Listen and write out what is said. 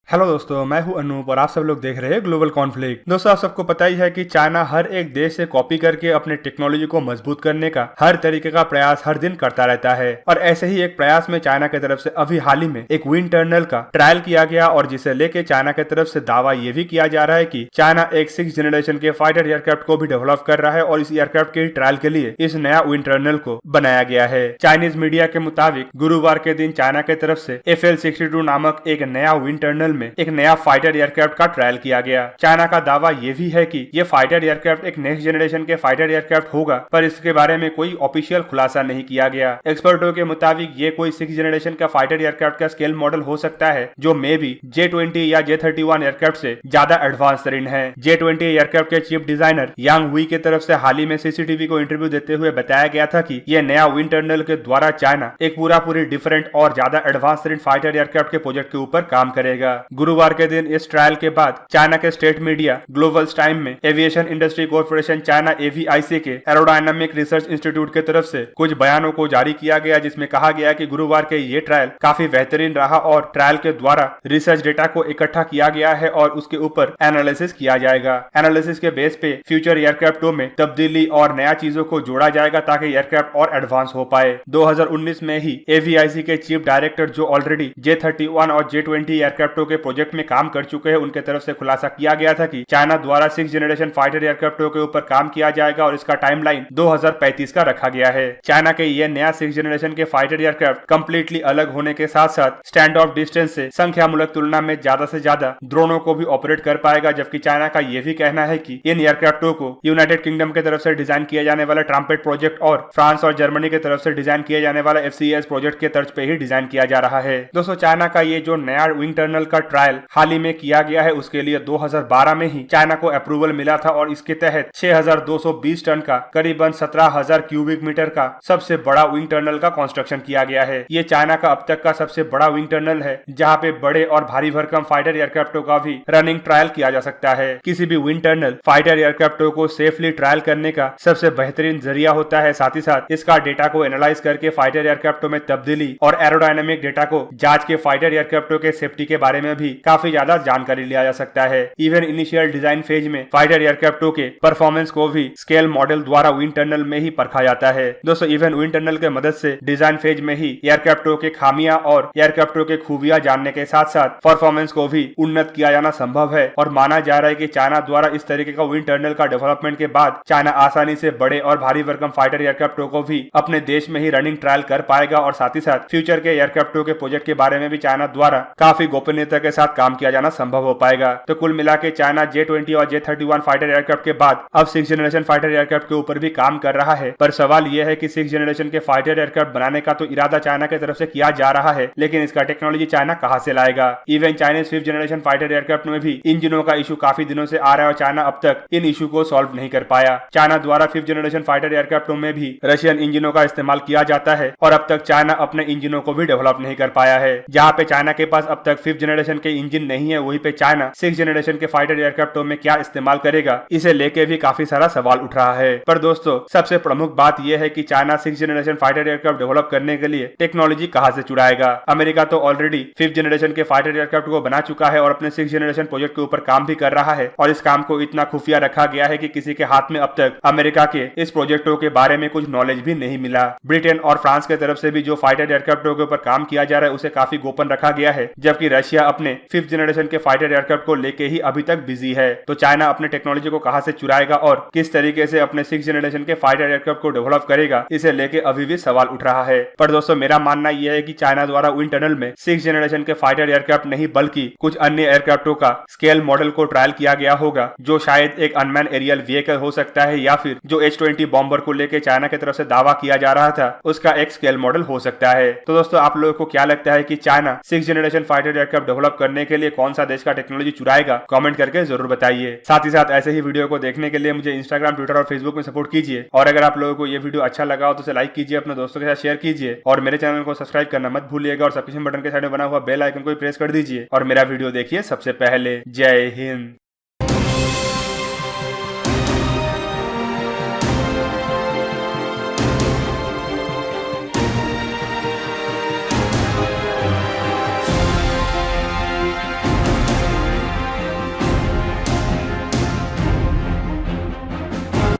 Hello दोस्तों, मैं हूं अनूप और आप सब लोग देख रहे हैं ग्लोबल कॉन्फ्लिक्ट। दोस्तों, आप सबको पता ही है कि चाइना हर एक देश से कॉपी करके अपने टेक्नोलॉजी को मजबूत करने का हर तरीके का प्रयास हर दिन करता रहता है। और ऐसे ही एक प्रयास में चाइना की तरफ से अभी हाल ही में एक विंड टनल का ट्रायल किया गया और जिसे लेके चाइना की तरफ से दावा ये भी किया जा रहा है कि चाइना एक 6th जनरेशन के फाइटर एयरक्राफ्ट को भी डेवलप कर रहा है और इस एयरक्राफ्ट के ट्रायल के लिए इस नया विंड टनल को बनाया गया है। चाइनीज मीडिया के मुताबिक गुरुवार के दिन चाइना की तरफ से FL-62 नामक एक नया विंड टनल में एक नया फाइटर एयरक्राफ्ट का ट्रायल किया गया। चाइना का दावा यह भी है कि यह फाइटर एयरक्राफ्ट एक नेक्स्ट जनरेशन के फाइटर एयरक्राफ्ट होगा, पर इसके बारे में कोई ऑफिशियल खुलासा नहीं किया गया। एक्सपर्टों के मुताबिक ये कोई 6th जनरेशन का फाइटर एयरक्राफ्ट का स्केल मॉडल हो सकता है जो मे बी J-20 या J-31 एयरक्राफ्ट से ज्यादा एडवांस तरीन है। J-20 एयरक्राफ्ट के चीफ डिजाइनर यांग हुई की तरफ से हाल ही में CCTV को इंटरव्यू देते हुए बताया गया था कि यह नया विंड टनल के द्वारा चाइना एक पूरी डिफरेंट और ज्यादा एडवांस तरीन फाइटर एयरक्राफ्ट के प्रोजेक्ट के ऊपर काम करेगा। गुरुवार के दिन इस ट्रायल के बाद चाइना के स्टेट मीडिया ग्लोबल्स टाइम में aviation industry corporation China AVIC के एरोडायनामिक रिसर्च इंस्टीट्यूट की तरफ से कुछ बयानों को जारी किया गया, जिसमें कहा गया कि गुरुवार के ये ट्रायल काफी बेहतरीन रहा और ट्रायल के द्वारा रिसर्च डेटा को इकट्ठा किया गया है और उसके ऊपर एनालिसिस किया जाएगा। एनालिसिस के बेस पे फ्यूचर एयरक्राफ्टों में तब्दीली और नया चीजों को जोड़ा जाएगा ताकि एयरक्राफ्ट और एडवांस हो पाए। 2019 में ही AVIC के चीफ डायरेक्टर जो ऑलरेडी J-31 और J-20 एयरक्राफ्टों के प्रोजेक्ट में काम कर चुके हैं, उनके तरफ से खुलासा किया गया था कि चाइना द्वारा 6th जनरेशन फाइटर एयरक्राफ्टों के ऊपर काम किया जाएगा और इसका टाइमलाइन 2035 का रखा गया है। चाइना के ये नया 6th जनरेशन के फाइटर एयरक्राफ्ट कंप्लीटली अलग होने के साथ साथ स्टैंड ऑफ डिस्टेंस से संख्यामूलक तुलना में ज्यादा से ज्यादा ड्रोनों को भी ऑपरेट कर पाएगा, जबकि चाइना का यह भी कहना है कि इन एयरक्राफ्टों को यूनाइटेड किंगडम की तरफ से डिजाइन किया जाने वाला ट्रम्पेट प्रोजेक्ट और फ्रांस और जर्मनी की तरफ से डिजाइन किया जाने वाला FCAS प्रोजेक्ट के तर्ज पे ही डिजाइन किया जा रहा है। दोस्तों, चाइना का ये जो नया विंग टनल का ट्रायल हाल ही में किया गया है, उसके लिए 2012 में ही चाइना को अप्रूवल मिला था और इसके तहत 6220 टन का करीबन 17,000 क्यूबिक मीटर का सबसे बड़ा विंग टनल का कंस्ट्रक्शन किया गया है। ये चाइना का अब तक का सबसे बड़ा विंग टनल है जहां पे बड़े और भारी भरकम फाइटर एयरक्राफ्टों का भी रनिंग ट्रायल किया जा सकता है। किसी भी विंग टनल फाइटर एयरक्राफ्टों को सेफली ट्रायल करने का सबसे बेहतरीन जरिया होता है। साथ ही साथ इसका डेटा को एनालाइज करके फाइटर एयरक्राफ्टों में तब्दीली और एरोडायनामिक डेटा को जांच के फाइटर एयरक्राफ्टों के सेफ्टी के बारे में भी काफी ज्यादा जानकारी लिया जा सकता है। इवन इनिशियल डिजाइन फेज में फाइटर एयरक्राफ्टों के परफॉर्मेंस को भी स्केल मॉडल द्वारा विंड टनल में ही परखा जाता है। दोस्तों, इवन विंड टनल के मदद से डिजाइन फेज में ही एयरक्राफ्टों के खामियां और एयरक्राफ्टों के खूबियां जानने के साथ साथ परफॉर्मेंस को भी उन्नत किया जाना संभव है और माना जा रहा है कि चाइना द्वारा इस तरीके का विंड टनल का डेवलपमेंट के बाद चाइना आसानी से बड़े और भारी भरकम फाइटर एयरक्राफ्टों को भी अपने देश में ही रनिंग ट्रायल कर पाएगा और साथ ही साथ फ्यूचर के एयरक्राफ्टों के प्रोजेक्ट के बारे में भी चाइना द्वारा काफी गोपनीयता के साथ काम किया जाना संभव हो पाएगा। तो कुल मिला के चाइना J-20 और J-31 फाइटर एयरक्राफ्ट के बाद अब 6th जनरेशन फाइटर एयरक्राफ्ट के ऊपर भी काम कर रहा है। पर सवाल यह है कि 6th जनरेशन के फाइटर एयरक्राफ्ट बनाने का तो इरादा चाइना की तरफ से किया जा रहा है, लेकिन इसका टेक्नोलॉजी चाइना कहां से लाएगा। Even Chinese 5th generation fighter aircraft में भी इंजनों का इशू काफी दिनों से आ रहा है और चाइना अब तक इन इशू को सॉल्व नहीं कर पाया। चाइना द्वारा 5th जनरेशन फाइटर एयरक्राफ्टों में भी रशियन इंजनों का इस्तेमाल किया जाता है और अब तक चाइना अपने इंजनों को भी डेवलप नहीं कर पाया है। जहां पे चाइना के पास अब तक 5th जनरेशन के इंजन नहीं है, वहीं पे चाइना 6th जनरेशन के फाइटर एयरक्राफ्टों में क्या इस्तेमाल करेगा, इसे लेके भी काफी सारा सवाल उठ रहा है। पर दोस्तों, सबसे प्रमुख बात यह है कि China 6th generation fighter aircraft develop करने के लिए टेक्नोलॉजी कहां से चुराएगा। अमेरिका तो ऑलरेडी 5th जनरेशन के फाइटर एयरक्राफ्ट को बना चुका है और अपने 6th जनरेशन प्रोजेक्ट के ऊपर काम भी कर रहा है और इस काम को इतना खुफिया रखा गया है कि किसी के हाथ में अब तक अमेरिका के इस प्रोजेक्टों के बारे में कुछ नॉलेज भी नहीं मिला। ब्रिटेन और फ्रांस की तरफ से भी जो फाइटर एयरक्राफ्टों के ऊपर काम किया जा रहा है उसे काफी गोपन रखा गया है, जबकि रशिया अपने 5th जनरेशन के फाइटर एयरक्राफ्ट को लेके ही अभी तक बिजी है। तो चाइना अपने टेक्नोलॉजी को कहां से चुराएगा और किस तरीके से अपने 6th जनरेशन के फाइटर एयरक्राफ्ट को डेवलप करेगा, इसे लेके अभी भी सवाल उठ रहा है। पर दोस्तों, मेरा मानना यह है कि चाइना द्वारा विंड टनल में 6th जनरेशन के फाइटर एयरक्राफ्ट नहीं बल्कि कुछ अन्य एयरक्राफ्टों का स्केल मॉडल को ट्रायल किया गया होगा, जो शायद एक अनमैन एरियल व्हीकल हो सकता है या फिर जो H-20 बॉम्बर को लेके चाइना की तरफ से दावा किया जा रहा था उसका एक स्केल मॉडल हो सकता है। तो दोस्तों, आप लोगों को क्या लगता है कि China 6th generation fighter aircraft develop करने के लिए कौन सा देश का टेक्नोलॉजी चुराएगा? कमेंट करके जरूर बताइए। साथ ही साथ ऐसे ही वीडियो को देखने के लिए मुझे इंस्टाग्राम, ट्विटर और फेसबुक में सपोर्ट कीजिए और अगर आप लोगों को ये वीडियो अच्छा लगा हो तो उसे लाइक कीजिए, अपने दोस्तों के साथ शेयर कीजिए और मेरे चैनल को सब्सक्राइब करना मत भूलिएगा और सब्सक्रिप्शन बटन के साइड में बना हुआ बेल आइकन को प्रेस कर दीजिए और मेरा वीडियो देखिए सबसे पहले। जय हिंद।